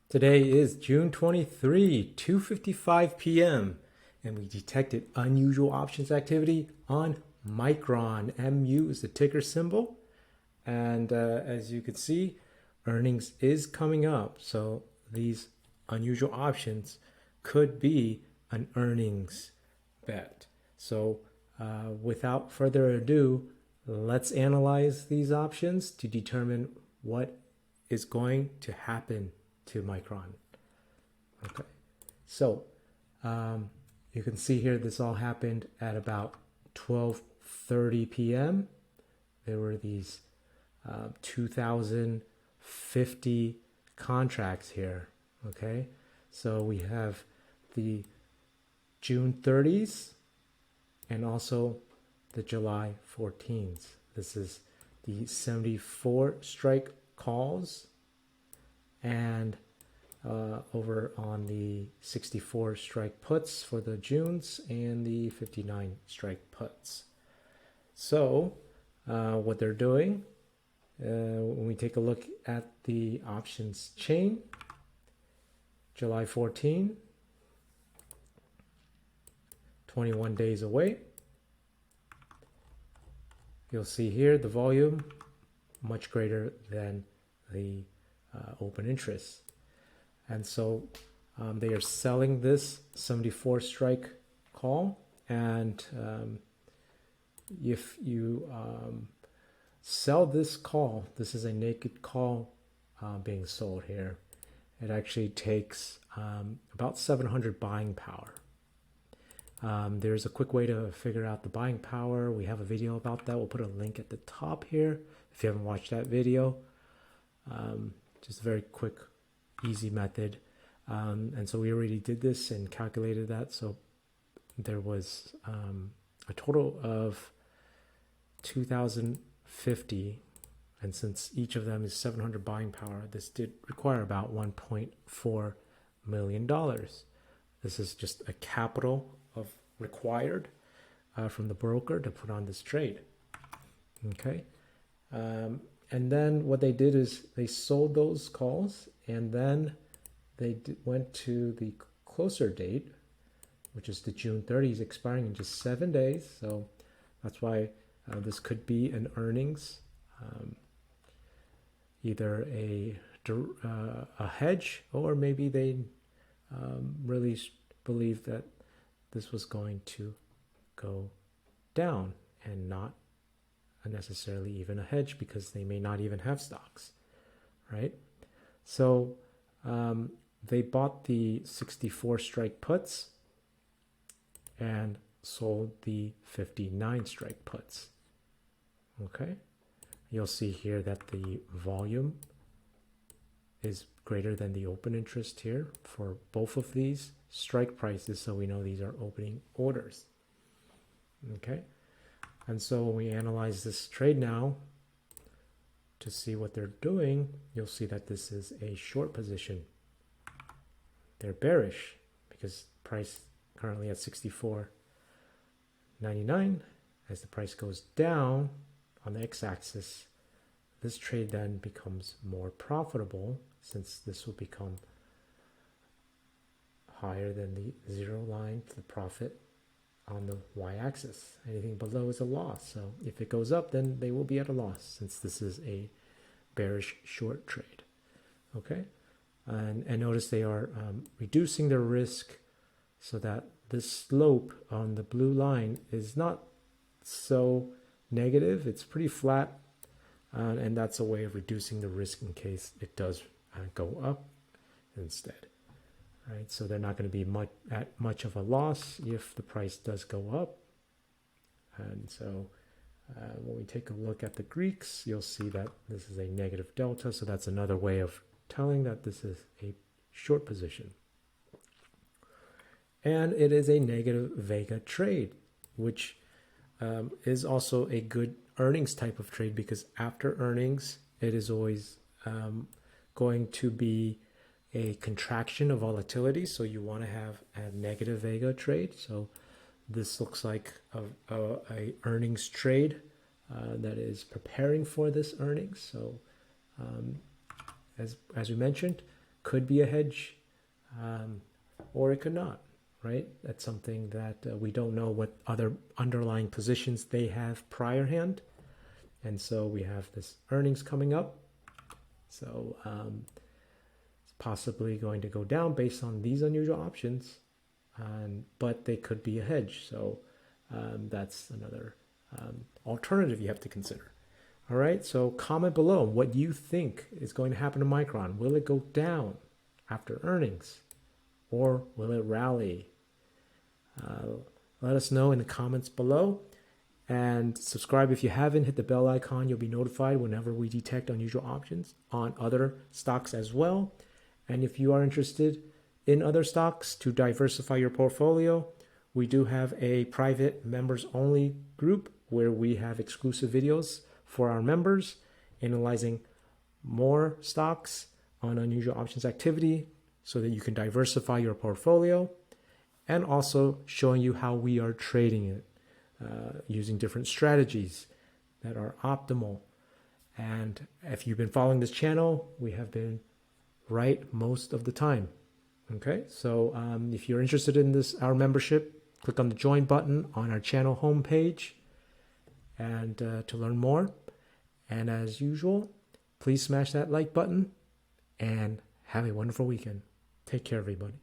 Today is June 23, 2:55 p.m., and we detected unusual options activity on Micron. MU is the ticker symbol. And as you can see, earnings is coming up. So these unusual options could be an earnings bet. So without further ado, let's analyze these options to determine what is going to happen to Micron. Okay, so you can see here this all happened at about 12:30 p.m. There were these 2,050 contracts here. Okay, so we have the June 30s and also the July 14s. This is the 74 strike calls, and over on the 64 strike puts for the Junes and the 59 strike puts. So what they're doing, when we take a look at the options chain, July 14, 21 days away. You'll see here the volume much greater than the open interest. And so they are selling this 74 strike call. And if you sell this call, this is a naked call being sold here. It actually takes about 700 buying power. There's a quick way to figure out the buying power. We have a video about that. We'll put a link at the top here if you haven't watched that video. Just a very quick, easy method. And so we already did this and calculated that. So there was a total of 2,050. And since each of them is 700 buying power, this did require about $1.4 million. This is just a capital of required from the broker to put on this trade. Okay. And then what they did is they sold those calls, and then they went to the closer date, which is the June 30s, expiring in just 7 days. So that's why this could be an earnings, either a hedge, or maybe they really believe that this was going to go down and not necessarily even a hedge, because they may not even have stocks, right? So they bought the 64 strike puts and sold the 59 strike puts. Okay, you'll see here that the volume is greater than the open interest here for both of these strike prices, so we know these are opening orders. Okay, and so when we analyze this trade now to see what they're doing, you'll see that this is a short position. They're bearish because price currently at 64.99. As the price goes down on the x-axis, this trade then becomes more profitable, since this will become higher than the zero line to the profit on the y-axis. Anything below is a loss. So if it goes up, then they will be at a loss, since this is a bearish short trade. Okay, and notice they are reducing their risk so that this slope on the blue line is not so negative. It's pretty flat, and that's a way of reducing the risk in case it does go up instead. Right, so they're not going to be at much of a loss if the price does go up. And so when we take a look at the Greeks, you'll see that this is a negative delta. So that's another way of telling that this is a short position. And it is a negative Vega trade, which is also a good earnings type of trade, because after earnings, it is always going to be a contraction of volatility. So you want to have a negative Vega trade. So this looks like a earnings trade that is preparing for this earnings. So as we mentioned, could be a hedge, or it could not, right? That's something that we don't know what other underlying positions they have prior hand. And so we have this earnings coming up. So it's possibly going to go down based on these unusual options, but they could be a hedge. So that's another alternative you have to consider. All right, so comment below what you think is going to happen to Micron. Will it go down after earnings, or will it rally? Let us know in the comments below, and subscribe if you haven't. Hit the bell icon. You'll be notified whenever we detect unusual options on other stocks as well. And if you are interested in other stocks to diversify your portfolio, we do have a private members only group where we have exclusive videos for our members analyzing more stocks on unusual options activity so that you can diversify your portfolio, and also showing you how we are trading it using different strategies that are optimal. And if you've been following this channel, we have been right most of the time. Okay, so if you're interested in our membership, click on the join button on our channel homepage and to learn more. And as usual, please smash that like button and have a wonderful weekend. Take care, everybody.